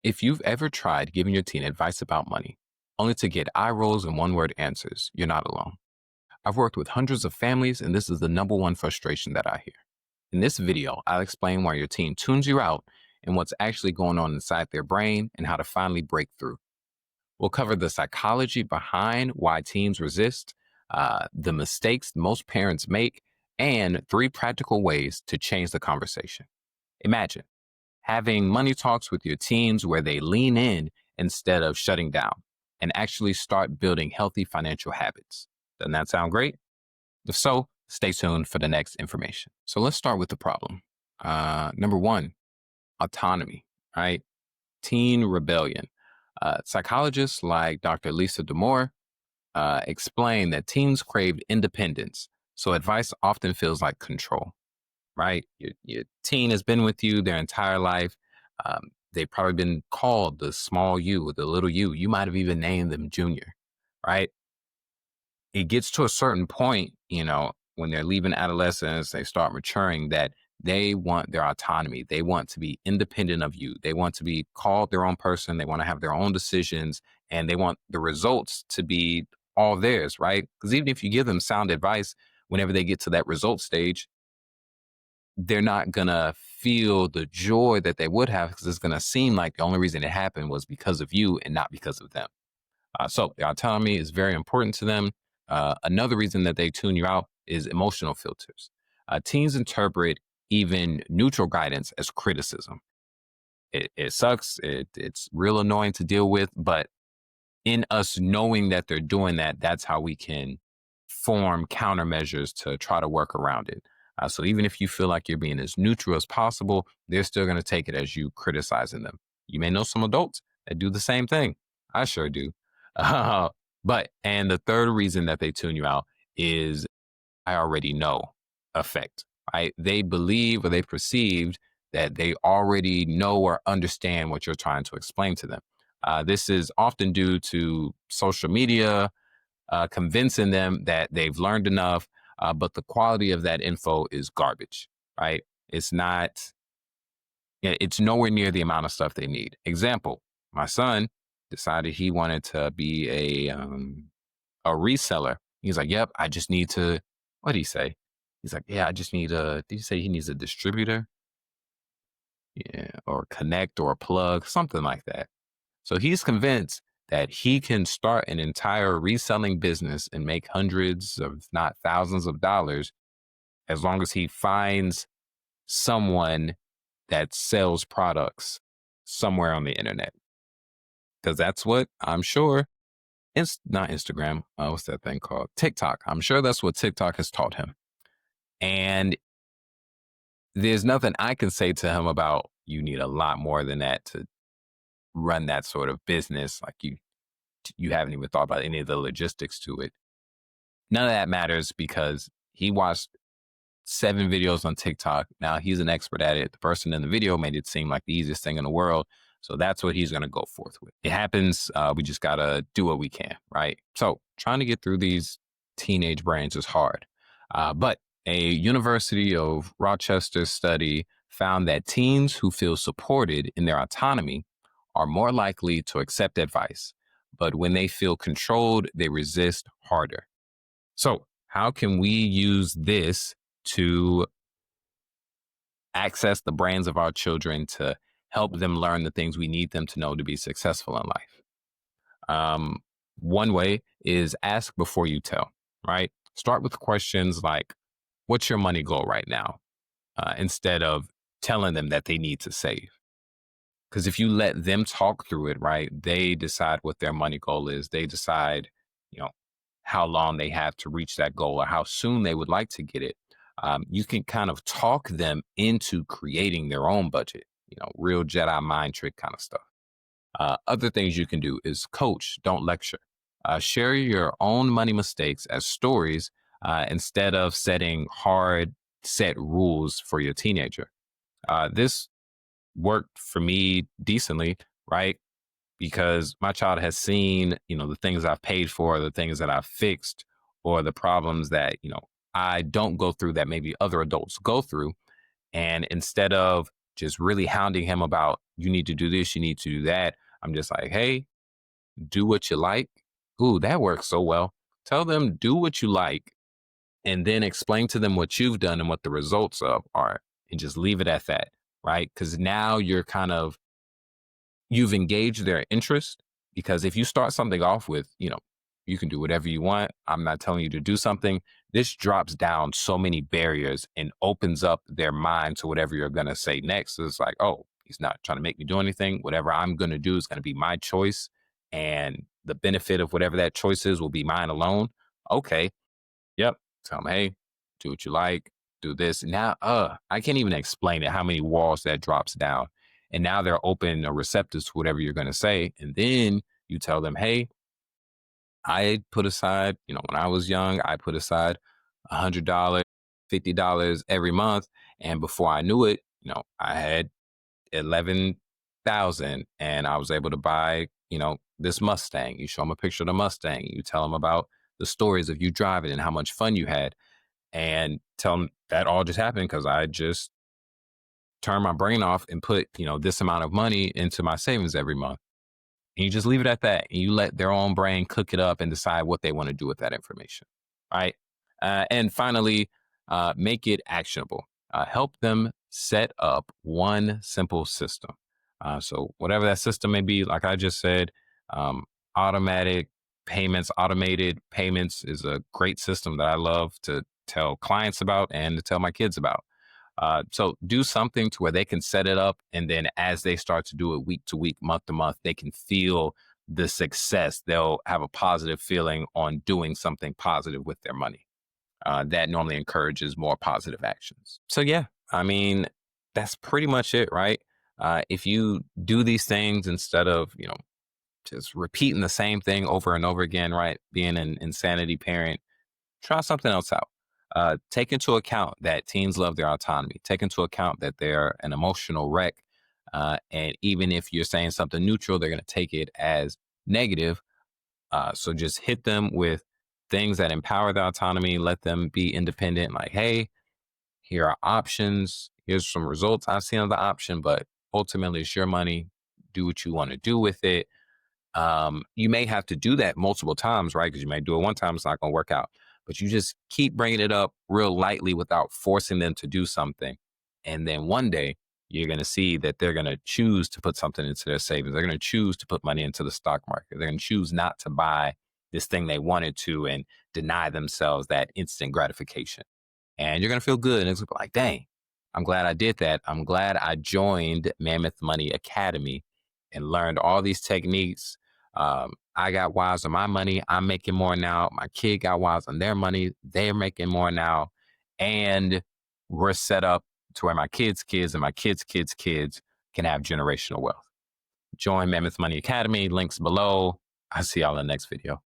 If you've ever tried giving your teen advice about money, only to get eye rolls and one word answers, you're not alone. I've worked with hundreds of families, and this is the number one frustration that I hear. In this video, I'll explain why your teen tunes you out and what's actually going on inside their brain and how to finally break through. We'll cover the psychology behind why teens resist, the mistakes most parents make, and three practical ways to change the conversation. Imagine having money talks with your teens where they lean in instead of shutting down and actually start building healthy financial habits. Doesn't that sound great? If so, stay tuned for the next information. So let's start with the problem. Number one, autonomy, right? Teen rebellion. Psychologists like Dr. Lisa Damore explain that teens crave independence, so advice often feels like control, right? Your teen has been with you their entire life. They've probably been called the small you or the little you. You might have even named them Junior, right? It gets to a certain point, when they're leaving adolescence, they start maturing, that they want their autonomy. They want to be independent of you. They want to be called their own person. They want to have their own decisions, and they want the results to be all theirs, right? Because even if you give them sound advice, whenever they get to that result stage, they're not going to feel the joy that they would have, because it's going to seem like the only reason it happened was because of you and not because of them. So the autonomy is very important to them. Another reason that they tune you out is emotional filters. Teens interpret even neutral guidance as criticism. It sucks. It's real annoying to deal with, but in us knowing that they're doing that, that's how we can form countermeasures to try to work around it. So even if you feel like you're being as neutral as possible, they're still going to take it as you criticizing them. You may know some adults that do the same thing. I sure do. Uh, and the third reason that they tune you out is I already know effect, right? They believe or they perceived that they already know or understand what you're trying to explain to them. This is often due to social media, convincing them that they've learned enough, but the quality of that info is garbage, right? It's not, it's nowhere near the amount of stuff they need. Example, my son decided he wanted to be a reseller. He's like, yep, I just need to, what did he say? He's like, yeah, I just need did he say he needs a distributor? Yeah, or connect or a plug, something like that. So he's convinced that he can start an entire reselling business and make hundreds of, if not thousands of dollars, as long as he finds someone that sells products somewhere on the internet. Because that's what I'm sure, it's not Instagram. What's that thing called? TikTok. I'm sure that's what TikTok has taught him. And there's nothing I can say to him about you need a lot more than that to run that sort of business. Like you haven't even thought about any of the logistics to it. None of that matters because he watched 7 videos on TikTok. Now he's an expert at it. The person in the video made it seem like the easiest thing in the world. So that's what he's going to go forth with. It happens. We just got to do what we can, right? So trying to get through these teenage brains is hard. But a University of Rochester study found that teens who feel supported in their autonomy are more likely to accept advice. But when they feel controlled, they resist harder. So how can we use this to access the brains of our children to help them learn the things we need them to know to be successful in life? One way is ask before you tell, right? Start with questions like, what's your money goal right now? Instead of telling them that they need to save. Because if you let them talk through it, right, they decide what their money goal is. They decide, you know, how long they have to reach that goal or how soon they would like to get it. You can kind of talk them into creating their own budget, real Jedi mind trick kind of stuff. Other things you can do is coach, don't lecture. Share your own money mistakes as stories instead of setting hard set rules for your teenager. This worked for me decently, right? Because my child has seen, the things I've paid for, the things that I've fixed, or the problems that, I don't go through that maybe other adults go through. And instead of just really hounding him about, you need to do this, you need to do that. I'm just like, hey, do what you like. Ooh, that works so well. Tell them, do what you like, and then explain to them what you've done and what the results of are, and just leave it at that, right? Because now you've engaged their interest. Because if you start something off with, you can do whatever you want, I'm not telling you to do something, this drops down so many barriers and opens up their mind to whatever you're going to say next. So it's like, oh, he's not trying to make me do anything. Whatever I'm going to do is going to be my choice. And the benefit of whatever that choice is will be mine alone. Okay. Yep. Tell them, hey, do what you like, do this. Now, I can't even explain it, how many walls that drops down. And now they're open or receptive to whatever you're going to say. And then you tell them, hey, I put aside, when I was young, I put aside $100, $50 every month. And before I knew it, I had 11,000 and I was able to buy, this Mustang. You show them a picture of the Mustang. You tell them about the stories of you driving and how much fun you had, and tell them that all just happened because I just turned my brain off and put, this amount of money into my savings every month. And you just leave it at that. And you let their own brain cook it up and decide what they want to do with that information. Right. And finally, make it actionable. Help them set up one simple system. So, whatever that system may be, like I just said, um, automatic payments, automated payments is a great system that I love to tell clients about and to tell my kids about. So do something to where they can set it up. And then as they start to do it week to week, month to month, they can feel the success. They'll have a positive feeling on doing something positive with their money. That normally encourages more positive actions. So, yeah, I mean, that's pretty much it, right? If you do these things instead of, just repeating the same thing over and over again, right? Being an insanity parent, try something else out. Take into account that teens love their autonomy. Take into account that they're an emotional wreck. And even if you're saying something neutral, they're going to take it as negative. So just hit them with things that empower their autonomy, let them be independent. Like, hey, here are options. Here's some results I've seen on the option, but ultimately it's your money. Do what you want to do with it. You may have to do that multiple times, right? Because you may do it one time, it's not going to work out. But you just keep bringing it up real lightly without forcing them to do something. And then one day, you're going to see that they're going to choose to put something into their savings. They're going to choose to put money into the stock market. They're going to choose not to buy this thing they wanted to and deny themselves that instant gratification. And you're going to feel good. And it's like, dang, I'm glad I did that. I'm glad I joined Mammoth Money Academy and learned all these techniques. I got wise on my money. I'm making more now. My kid got wise on their money. They're making more now. And we're set up to where my kids' kids and my kids' kids' kids can have generational wealth. Join Mammoth Money Academy. Links below. I'll see y'all in the next video.